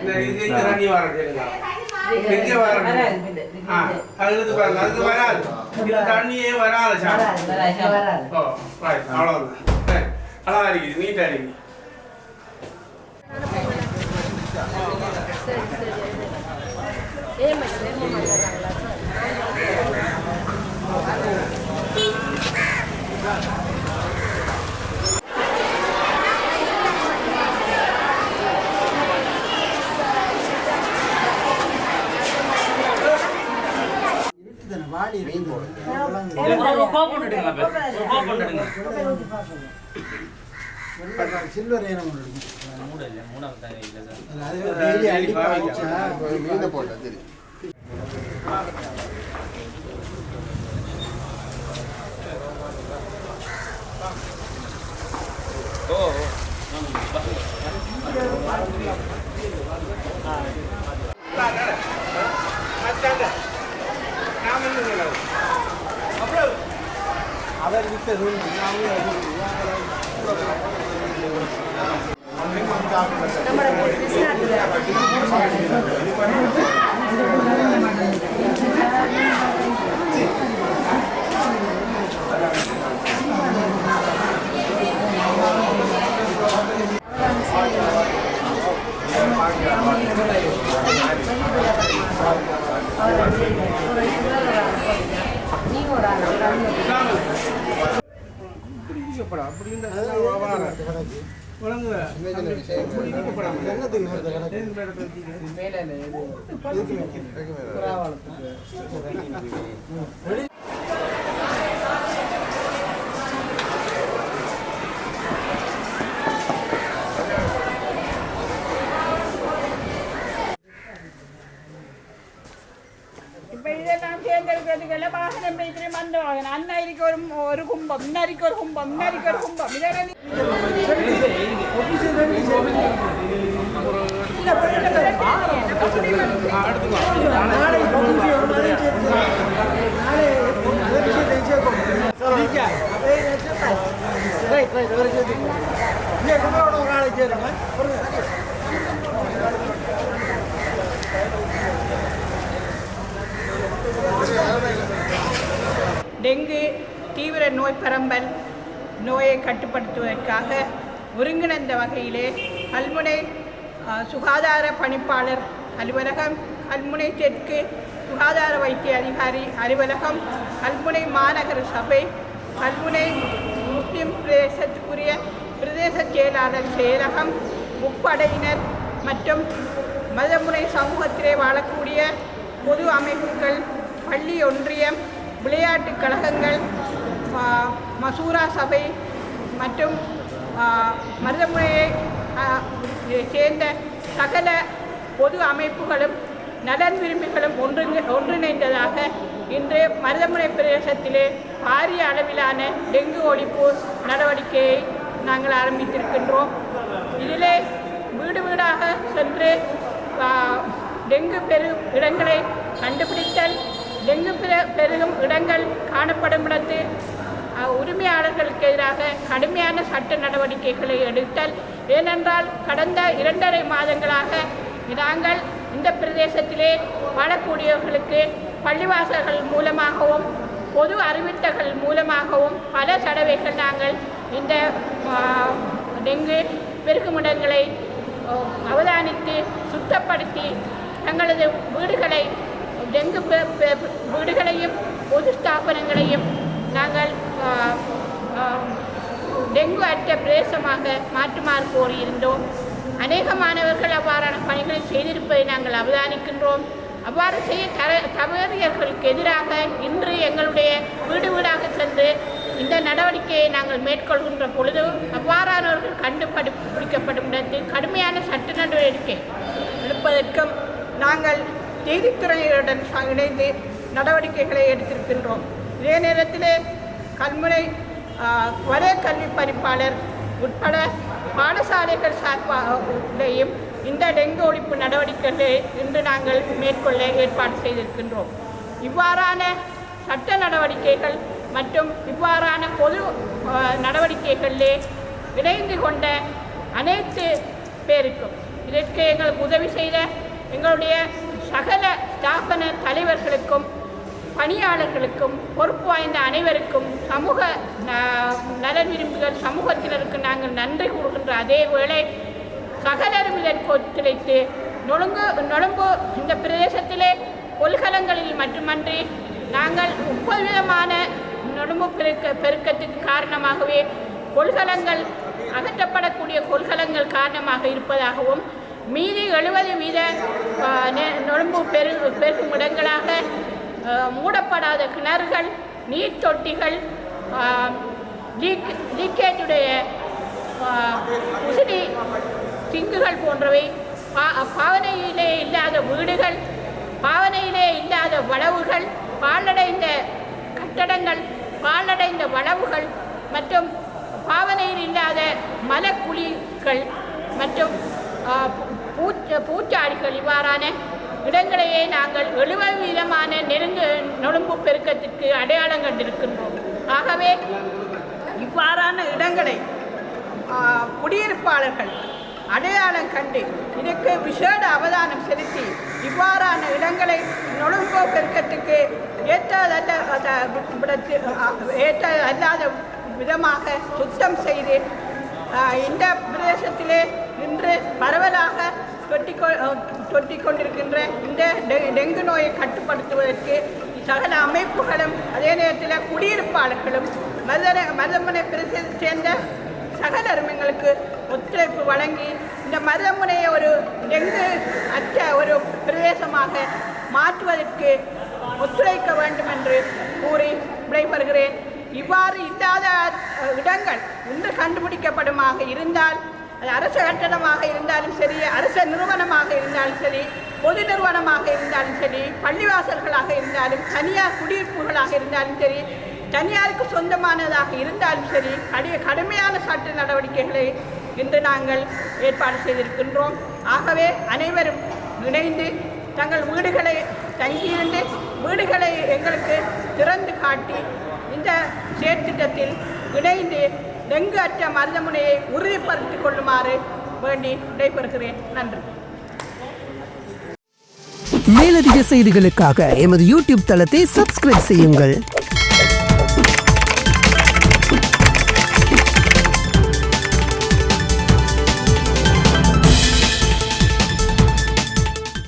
தண்ணி வர அதுக்கு வராது தண்ணியே வராது அவ்வளோதான் அழகா இருக்குது நீட்டா இருக்குது சில்வர் அவர் விட்டு அன்னைக்கு ஒரு கும்பம் இன்னைக்கு ஒரு கும்பம் இன்னைக்கு ஒரு கும்பம் டெங்கு தீவிர நோய் பரம்பல் நோயை கட்டுப்படுத்துவதற்காக ஒருங்கிணைந்த வகையிலே கல்முனை சுகாதார பணிப்பாளர் அலுவலகம், கல்முனை தெற்கு சுகாதார வைத்திய அதிகாரி அலுவலகம், கல்முனை மாநகர சபை, கல்முனை முஸ்லிம் பிரதேசத்துக்குரிய பிரதேச செயலாளர் செயலகம், முப்படையினர் மற்றும் மதமுறை சமூகத்திலே வாழக்கூடிய பொது அமைப்புகள், பள்ளி ஒன்றியம், விளையாட்டுக் கழகங்கள், மசூரா சபை மற்றும் மருதமுறையை சேர்ந்த சகல பொது அமைப்புகளும் நலன் விரும்பிகளும் ஒன்றிணைந்ததாக இன்று மருதமுறை பிரதேசத்திலே பாரிய அளவிலான டெங்கு ஒழிப்பு நடவடிக்கையை நாங்கள் ஆரம்பித்திருக்கின்றோம். இதிலே வீடு வீடாக சென்று டெங்கு பெரும் இடங்களை கண்டுபிடித்தல், டெங்கு பெருகும் இடங்கள் காணப்படும் இடத்து உரிமையாளர்களுக்கு எதிராக கடுமையான சட்ட நடவடிக்கைகளை எடுத்தல். ஏனென்றால் கடந்த 2.5 மாதங்களாக நாங்கள் இந்த பிரதேசத்திலே வாழக்கூடியவர்களுக்கு பள்ளிவாசல்கள் மூலமாகவும் பொது அறிவித்தல்கள் மூலமாகவும் பல தடவைகள் நாங்கள் இந்த டெங்கு பெருகும் இடங்களை அவதானித்து சுத்தப்படுத்தி தங்களது வீடுகளை டெங்கு வீடுகளையும் பொது ஸ்தாபனங்களையும் நாங்கள் டெங்கு அற்ற பிரதேசமாக மாற்றுமாறு கோரியிருந்தோம். அநேக மாணவர்கள் அவ்வாறான பணிகளை செய்திருப்பதை நாங்கள் அவதானிக்கின்றோம். அவ்வாறு செய்ய தவறியவர்களுக்கு எதிராக இன்று எங்களுடைய வீடு வீடாக சென்று இந்த நடவடிக்கையை நாங்கள் மேற்கொள்கின்ற பொழுது அவ்வாறானவர்கள் கண்டுபிடிக்கப்படும் இடத்தில் கடுமையான சட்ட நடவடிக்கை எடுப்பதற்கும் நாங்கள் நீதித்துறையினருடன் இணைந்து நடவடிக்கைகளை எடுத்திருக்கின்றோம். இதே நேரத்தில் கல்முனை வலய கல்வி பணிப்பாளர் உட்பட பாடசாலைகள் சார்பாகவும் இந்த டெங்கு ஒழிப்பு நடவடிக்கைகளை இன்று நாங்கள் மேற்கொள்ள ஏற்பாடு செய்திருக்கின்றோம். இவ்வாறான சட்ட நடவடிக்கைகள் மற்றும் இவ்வாறான பொது நடவடிக்கைகளிலே இணைந்து கொண்ட அனைத்து பேருக்கும் இதற்கு எங்களுக்கு உதவி செய்த எங்களுடைய சகல ஸ்தாபன தலைவர்களுக்கும் பணியாளர்களுக்கும் பொறுப்பு வாய்ந்த அனைவருக்கும் சமூக நலன் விரும்புகிற சமூகத்தினருக்கு நாங்கள் நன்றி கூறுகின்ற அதே வேளை சகலரும் இதற்கு ஒத்துழைத்து நொழும்பு இந்த பிரதேசத்திலே கொள்கலங்களில் மட்டுமன்றி நாங்கள் 30 விதமான நொழும்பு பெருக்கத்துக்கு காரணமாகவே கொள்கலங்கள் அகற்றப்படக்கூடிய கொள்கலங்கள் காரணமாக இருப்பதாகவும் மீதி 70 வீத நொழும்பு பெருகும் இடங்களாக மூடப்படாத கிணறுகள் நீர் தொட்டிகள் லீக்கேஜுடைய உசிரி சிங்குகள் போன்றவை பாவனையிலே இல்லாத வீடுகள் பாவனையிலே இல்லாத வளவுகள் பாழடைந்த கட்டடங்கள் பாழடைந்த வளவுகள் மற்றும் பாவனையில் இல்லாத மலக்குழிகள் மற்றும் பூச்சாடிகள் இவ்வாறான இடங்களையே நாங்கள் 70 வீதமான நொழும்பு பெருக்கத்திற்கு அடையாளம் கண்டிருக்கின்றோம். ஆகவே இவ்வாறான இடங்களை குடியிருப்பாளர்கள் அடையாளம் கண்டு இதற்கு விசேட அவதானம் செலுத்தி இவ்வாறான இடங்களை நொழும்பு பெருக்கத்துக்கு ஏற்ற விதமாக சுத்தம் செய்து இந்த பிரதேசத்திலே இன்று பரவலாக தொட்டி கொண்டிருக்கின்ற இந்த டெங்கு நோயை கட்டுப்படுத்துவதற்கு சகல அமைப்புகளும் அதே நேரத்தில் குடியிருப்பாளர்களும் மருதமுனை பிரதேசத்தை சேர்ந்த சகலரும் எங்களுக்கு ஒத்துழைப்பு வழங்கி இந்த மருதமுனையை ஒரு டெங்கு அற்ற ஒரு பிரதேசமாக மாற்றுவதற்கு ஒத்துழைக்க வேண்டும் என்று கூறி விடைபெறுகிறேன். இவ்வாறு இல்லாத இடங்கள் இன்று கண்டுபிடிக்கப்படுமாக இருந்தால் அது அரசு கட்டடமாக இருந்தாலும் சரி, அரசு நிறுவனமாக இருந்தாலும் சரி, பொது நிறுவனமாக இருந்தாலும் சரி, பள்ளிவாசல்களாக இருந்தாலும் தனியார் குடியிருப்புகளாக இருந்தாலும் சரி, தனியாருக்கு சொந்தமானதாக இருந்தாலும் சரி, கடுமையான சட்ட நடவடிக்கைகளை இன்று நாங்கள் ஏற்பாடு செய்திருக்கின்றோம். ஆகவே அனைவரும் இணைந்து தங்கள் வீடுகளை தங்கியிருந்து வீடுகளை எங்களுக்கு திறந்து காட்டி இந்த செயற்திட்டத்தில் இணைந்து டெங்கு அற்ற மருதமுனையை உறுதிப்படுத்திக் கொள்ளுமாறு வேண்டி விடைபெறுகிறேன். நன்றி. மேலதிக செய்திகளுக்காக எமது யூடியூப் தளத்தை சப்ஸ்கிரைப் செய்யுங்கள்.